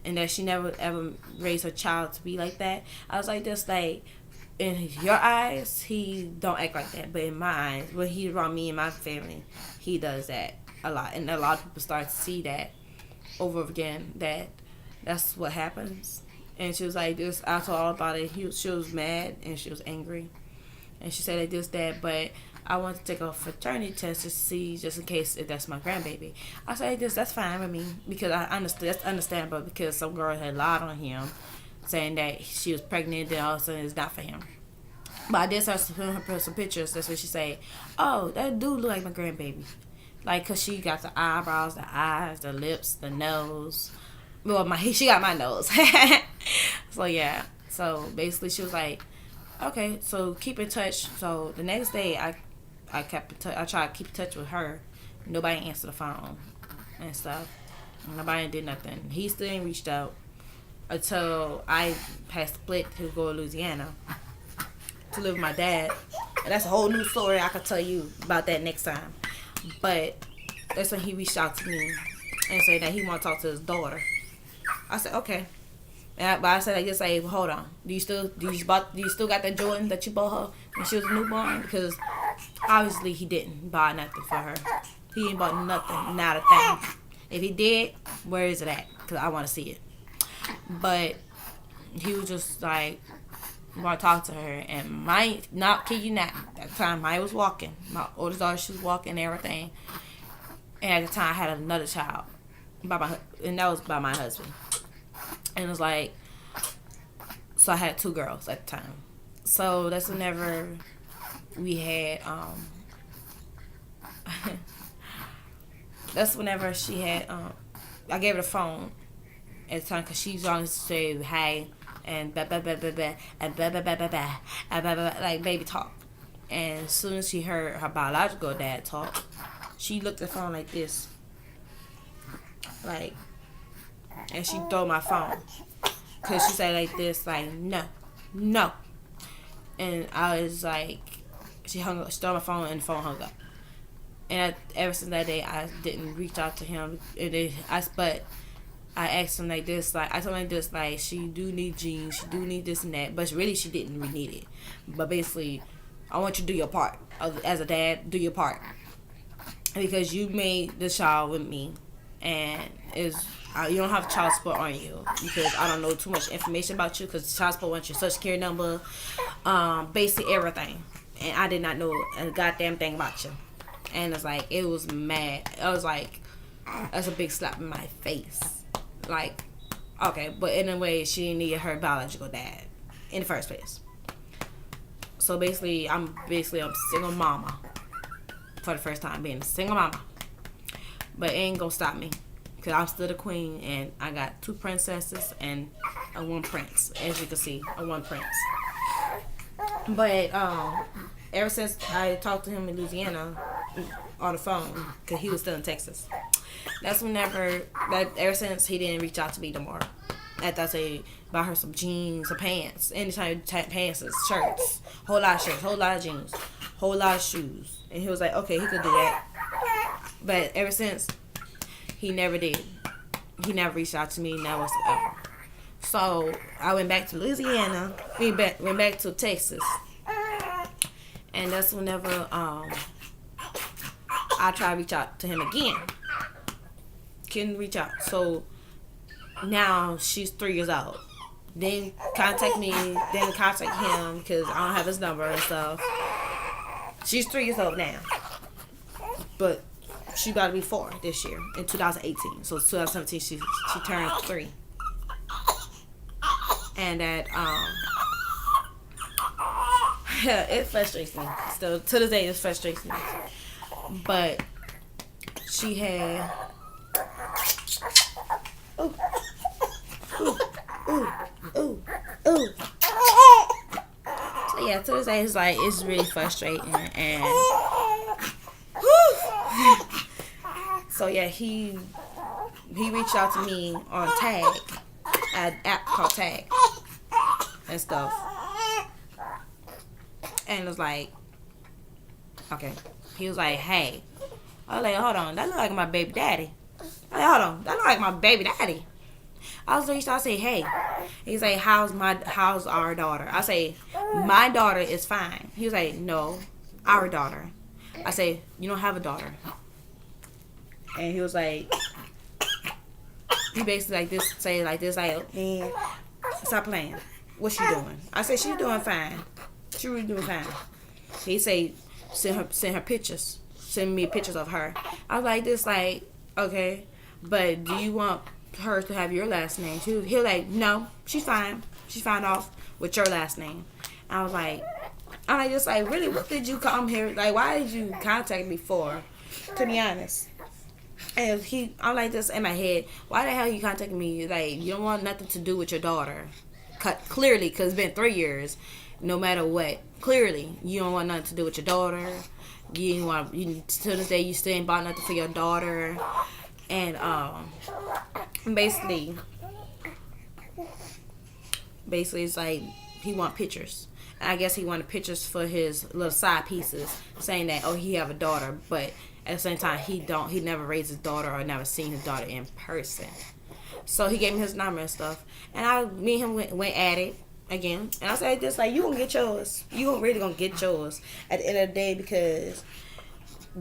and that she never ever raised her child to be like that. I was like this, like, in your eyes, he don't act like that, but in my eyes, when he's around me and my family, he does that a lot, and a lot of people start to see that over again, that's what happens. And she was like this. I told her all about it. She was mad and she was angry. And she said like this, that, but I want to take a fraternity test to see just in case if that's my grandbaby. I said like this, that's fine with me because I understand. That's understandable because some girl had lied on him, saying that she was pregnant, then all of a sudden it's not for him. But I did start sending her some pictures. That's what she said. Oh, that dude look like my grandbaby. Like, cause she got the eyebrows, the eyes, the lips, the nose. Well, she got my nose. So yeah. So basically, she was like, okay, so keep in touch. So the next day, I kept in touch. I tried to keep in touch with her. Nobody answered the phone and stuff. Nobody did nothing. He still ain't reached out until I had split to go to Louisiana to live with my dad. And that's a whole new story. I could tell you about that next time. But that's when he reached out to me and said that he want to talk to his daughter. I said, okay. But I said, like, just like, hold on. Do you still got that Jordan that you bought her when she was a newborn? Because obviously he didn't buy nothing for her. He ain't bought nothing, not a thing. If he did, where is it at? Because I want to see it. But he was just like, want to talk to her. And my, not kid you not, at the time Maya was walking. My oldest daughter, she was walking and everything. And at the time I had another child. And that was by my husband. And it was like, so I had 2 girls at the time. So that's whenever we had, that's whenever she had, I gave her the phone at the time because she was always say hey and blah blah blah blah blah and blah blah blah blah blah and blah blah like baby talk. And as soon as she heard her biological dad talk, she looked at the phone like this, like, and she threw my phone because she said like this, like no, and I was like, she hung up, she threw my phone and the phone hung up. And ever since that day, I didn't reach out to him. But I asked him like this, like I told him like this, like she do need jeans, she do need this and that, but really she didn't really need it. But basically, I want you to do your part as a dad. Do your part because you made this child with me, and you don't have child support on you because I don't know too much information about you because child support wants your social security number, basic everything, and I did not know a goddamn thing about you. And it's like, it was mad. I was like, that's a big slap in my face. Like, okay, but in a way, she needed her biological dad in the first place. So basically, I'm a single mama for the first time, being a single mama. But it ain't gonna stop me, because I'm still the queen, and I got 2 princesses and a 1 prince, as you can see, a 1 prince. But ever since I talked to him in Louisiana on the phone, because he was still in Texas, that's ever since he didn't reach out to me no more. After I say, buy her some jeans, some pants, any type of pants, shirts, whole lot of shirts, whole lot of jeans, whole lot of shoes. And he was like, okay, he could do that. But ever since, he never did. He never reached out to me, never whatsoever. So I went back to Louisiana, went back to Texas. And that's whenever I tried to reach out to him again. Couldn't reach out. So now she's 3 years old. Then contact me, then contact him because I don't have his number and stuff. She's 3 years old now. But she about to be 4 this year in 2018. So 2017 she turned 3. And that it frustrates me. Still to this day it frustrates me. But she had ooh. So yeah, to this day it's really frustrating and so yeah, he reached out to me on Tag, an app called Tag and stuff. And it was like, okay. He was like, hey. I was like, hold on, that look like my baby daddy. I like, hold on, that look like my baby daddy. I say, hey. He's like, how's our daughter? I say, my daughter is fine. He was like, no, our daughter. I say, you don't have a daughter. And he was like, he basically like this, man, stop playing. What's she doing? I say, she's doing fine. She really doing fine. He say, send her pictures. Send me pictures of her. I was like this, like, okay, but do you want her to have your last name? He was like, no, she's fine. She's fine off with your last name. I was like, I'm just like, really, what did you come here? Like, why did you contact me for? To be honest. And I'm like this in my head. Why the hell you contacting me? Like, you don't want nothing to do with your daughter. Clearly, because it's been 3 years. No matter what, clearly you don't want nothing to do with your daughter. You didn't want to this day you still ain't bought nothing for your daughter, and basically it's like he want pictures. And I guess he wanted pictures for his little side pieces, saying that he have a daughter, but at the same time he never raised his daughter or never seen his daughter in person. So he gave me his number and stuff, and me and him went at it again. And I said, just like, you gonna get yours. You gonna really gonna get yours at the end of the day, because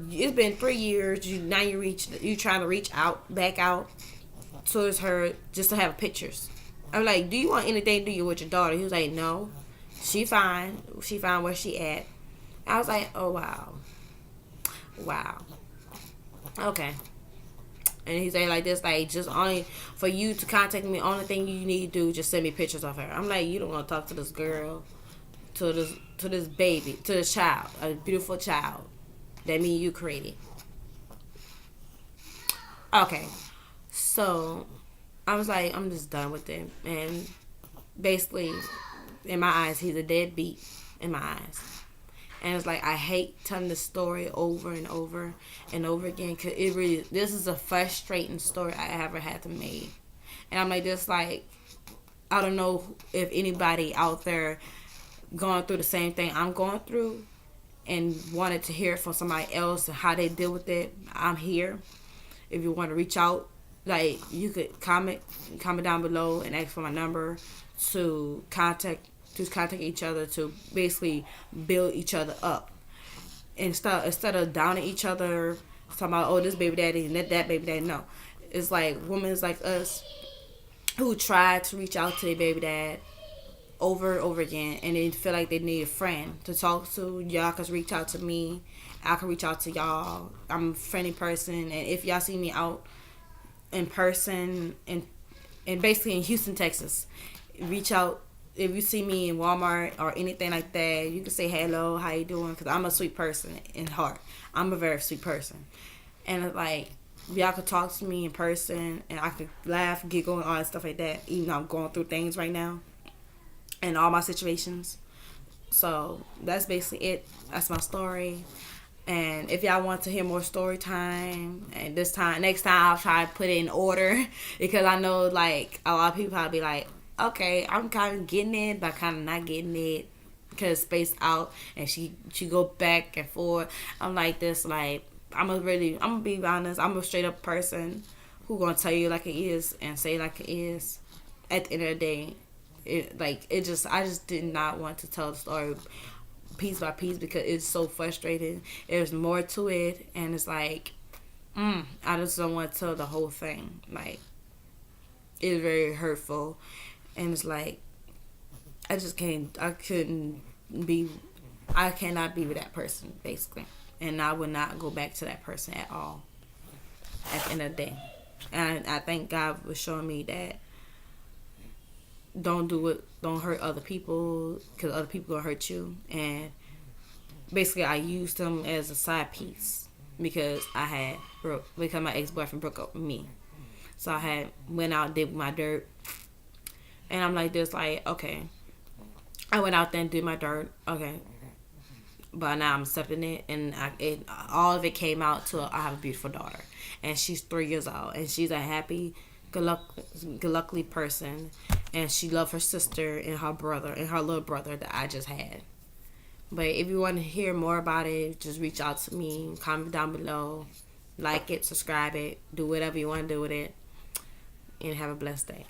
it's been 3 years. You trying to reach out, back out towards her just to have pictures. I'm like, do you want anything to do you with your daughter? He was like, no, she fine. She fine where she at. I was like, oh wow, wow, okay. And he said like this, like, just only for you to contact me, only thing you need to do, just send me pictures of her. I'm like, you don't want to talk to this girl, to this baby, to this child, a beautiful child that me and you created. Okay, so I was like, I'm just done with it. And basically, in my eyes, he's a deadbeat in my eyes. And it's like, I hate telling the story over and over and over again, because this is a frustrating story I ever had to make. And I'm like, this, like, I don't know if anybody out there going through the same thing I'm going through and wanted to hear it from somebody else and how they deal with it. I'm here. If you want to reach out, like, you could comment down below and ask for my number to contact each other, to basically build each other up. Instead of downing each other, talking about, oh, this baby daddy and that baby daddy. No. It's like women like us who try to reach out to their baby dad over and over again, and they feel like they need a friend to talk to. Y'all can reach out to me. I can reach out to y'all. I'm a friendly person, and if y'all see me out in person and basically in Houston, Texas, reach out. If you see me in Walmart or anything like that, you can say hello, how you doing? Because I'm a sweet person in heart. I'm a very sweet person. And it's like, y'all could talk to me in person, and I could laugh, giggle, and all that stuff like that, even though I'm going through things right now and all my situations. So that's basically it. That's my story. And if y'all want to hear more story time, and next time I'll try to put it in order, because I know, like, a lot of people probably be like, okay, I'm kind of getting it, but kind of not getting it, because spaced out, and she go back and forth. I'm like this, like, I'm gonna be honest. I'm a straight up person who gonna tell you like it is and say like it is. At the end of the day, I just did not want to tell the story piece by piece, because it's so frustrating. There's more to it, and it's like, I just don't want to tell the whole thing. Like, it's very hurtful. And it's like, I cannot be with that person, basically. And I would not go back to that person at all at the end of the day. And I thank God for showing me that don't hurt other people, because other people gonna hurt you. And basically, I used them as a side piece, because my ex-boyfriend broke up with me. So I had went out, did my dirt. And I'm like this, like, okay, I went out there and did my dirt, okay, but now I'm accepting it, and all of it came out to I have a beautiful daughter, and she's 3 years old, and she's a happy, good lucky person, and she loves her sister and her brother and her little brother that I just had. But if you want to hear more about it, just reach out to me, comment down below, like it, subscribe it, do whatever you want to do with it, and have a blessed day.